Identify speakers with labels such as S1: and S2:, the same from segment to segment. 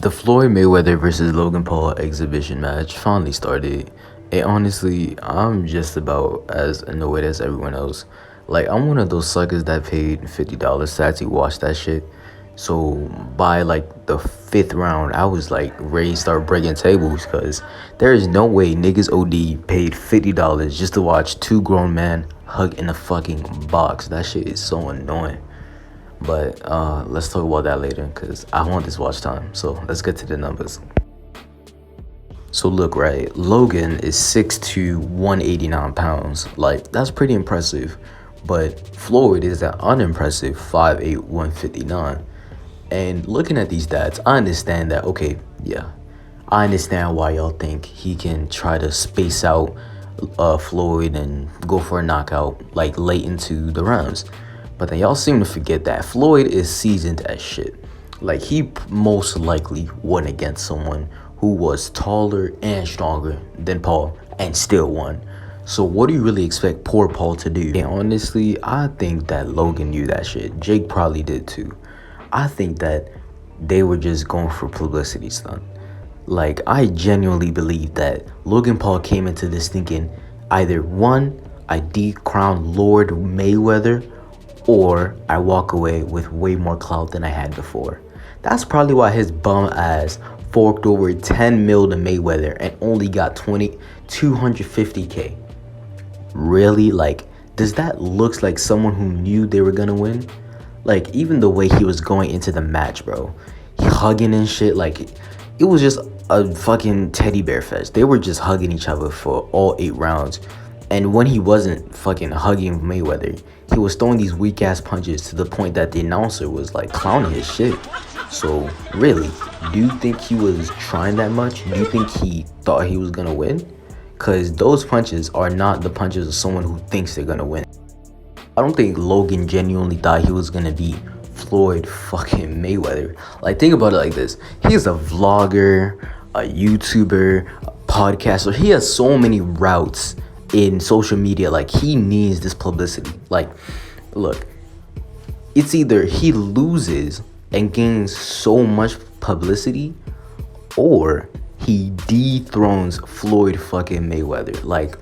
S1: The Floyd Mayweather versus Logan Paul exhibition match finally started. And honestly, I'm just about as annoyed as everyone else. Like, I'm one of those suckers that paid $50 to actually watch that shit. So, by like the fifth round, I was like ready to start breaking tables because there is no way niggas OD paid $50 just to watch two grown men hug in a fucking box. That shit is so annoying. But let's talk about that later because I want this watch time. So let's get to the numbers. So look, right, Logan is 6'2", 189 pounds. Like, that's pretty impressive. But Floyd is an unimpressive 5'8", 159. And looking at these stats, I understand that, okay, yeah. I understand why y'all think he can try to space out Floyd and go for a knockout like late into the rounds. But then y'all seem to forget that Floyd is seasoned as shit. Like, he most likely won against someone who was taller and stronger than Paul and still won. So what do you really expect poor Paul to do? And honestly, I think that Logan knew that shit. Jake probably did too. I think that they were just going for publicity stunt. Like, I genuinely believe that Logan Paul came into this thinking either one, I decrown Lord Mayweather, or I walk away with way more clout than I had before. That's probably why his bum ass forked over 10 mil to Mayweather and only got 250K. Really? Like, does that look like someone who knew they were gonna win? Like, even the way he was going into the match, bro. He hugging and shit, like, it was just a fucking teddy bear fest. They were just hugging each other for all 8 rounds. And when he wasn't fucking hugging Mayweather, he was throwing these weak ass punches to the point that the announcer was like clowning his shit. So really, do you think he was trying that much? Do you think he thought he was gonna win? Cause those punches are not the punches of someone who thinks they're gonna win. I don't think Logan genuinely thought he was gonna beat Floyd fucking Mayweather. Like, think about it like this. He's a vlogger, a YouTuber, a podcaster. He has so many routes in social media. Like, he needs this publicity. Like, look, it's either he loses and gains so much publicity, or he dethrones Floyd fucking Mayweather. Like,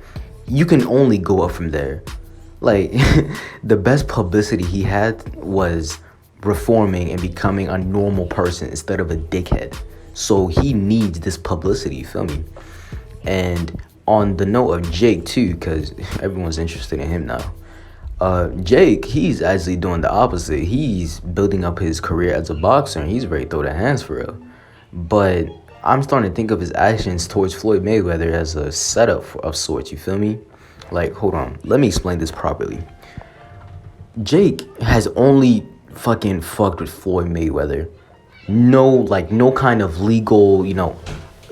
S1: you can only go up from there. Like, the best publicity he had was reforming and becoming a normal person instead of a dickhead. So he needs this publicity, you feel me? And on the note of Jake too, because everyone's interested in him now. Jake, he's actually doing the opposite. He's building up his career as a boxer and he's ready to throw the hands for real. But I'm starting to think of his actions towards Floyd Mayweather as a setup of sorts, you feel me? Like, hold on, let me explain this properly. Jake has only fucking fucked with Floyd Mayweather. No kind of legal,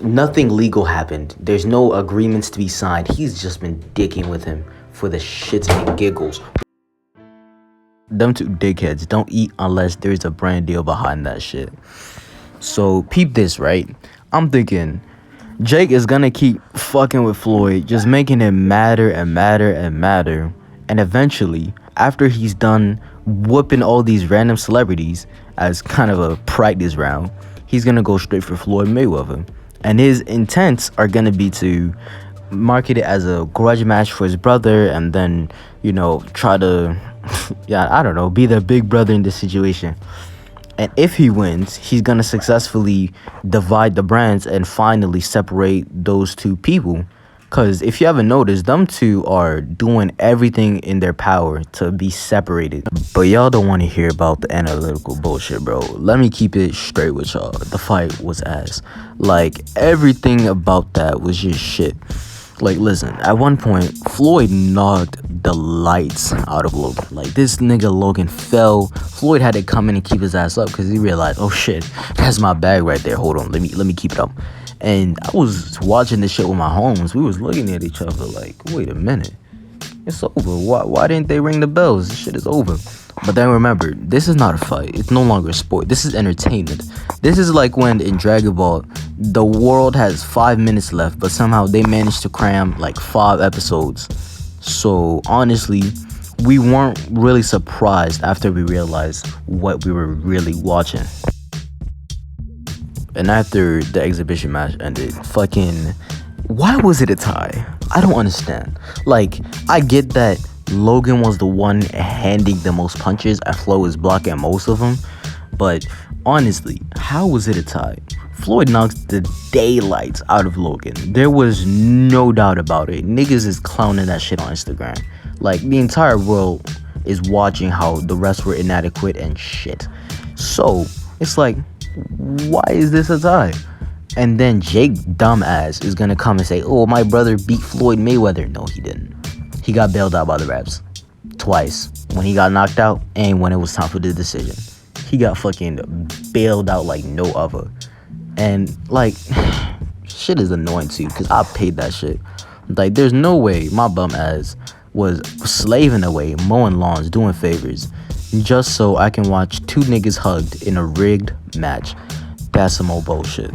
S1: nothing legal happened. There's no agreements to be signed. He's just been dicking with him for the shits and giggles. Them two dickheads don't eat unless there's a brand deal behind that shit. So peep this, right? I'm thinking Jake is gonna keep fucking with Floyd, just making him madder and madder and madder. And eventually, after he's done whooping all these random celebrities as kind of a practice round, he's gonna go straight for Floyd Mayweather. And his intents are gonna be to market it as a grudge match for his brother and then, try to, be the big brother in this situation. And if he wins, he's gonna successfully divide the brands and finally separate those two people. Because if you haven't noticed, them two are doing everything in their power to be separated. But y'all don't want to hear about the analytical bullshit, bro. Let me keep it straight with y'all. The fight was ass. Like, everything about that was just shit. Like, listen, at one point, Floyd knocked the lights out of Logan. Like, this nigga Logan fell. Floyd had to come in and keep his ass up because he realized, oh shit, that's my bag right there. Hold on, let me keep it up. And I was watching this shit with my homies. We was looking at each other like, wait a minute, it's over. Why didn't they ring the bells? This shit is over. But then remember, this is not a fight. It's no longer a sport. This is entertainment. This is like when in Dragon Ball, the world has 5 minutes left, but somehow they managed to cram like 5 episodes. So honestly, we weren't really surprised after we realized what we were really watching. And after the exhibition match ended, fucking, why was it a tie? I don't understand. Like, I get that Logan was the one handing the most punches and Flo was blocking most of them, but honestly, how was it a tie? Floyd knocked the daylights out of Logan. There was no doubt about it. Niggas is clowning that shit on Instagram. Like, the entire world is watching how the rest were inadequate and shit. So, it's like, why is this a tie? And then Jake dumbass is gonna come and say, oh, my brother beat Floyd Mayweather. No, he didn't. He got bailed out by the refs. Twice. When he got knocked out and when it was time for the decision. He got fucking bailed out like no other. And like, shit is annoying too, because I paid that shit. Like, there's no way my bum ass was slaving away, mowing lawns, doing favors, just so I can watch two niggas hugged in a rigged match. That's some old bullshit.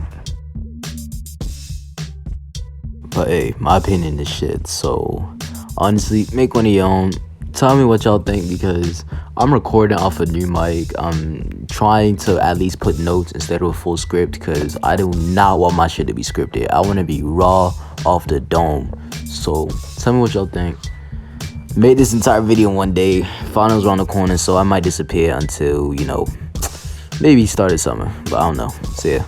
S1: But hey, my opinion is shit. So honestly, make one of your own. Tell me what y'all think, because I'm recording off a new mic. I'm trying to at least put notes instead of a full script, because I do not want my shit to be scripted. I want to be raw off the dome. So tell me what y'all think. Made this entire video in one day. Finals around the corner, so I might disappear until, maybe start of summer. But I don't know. See ya.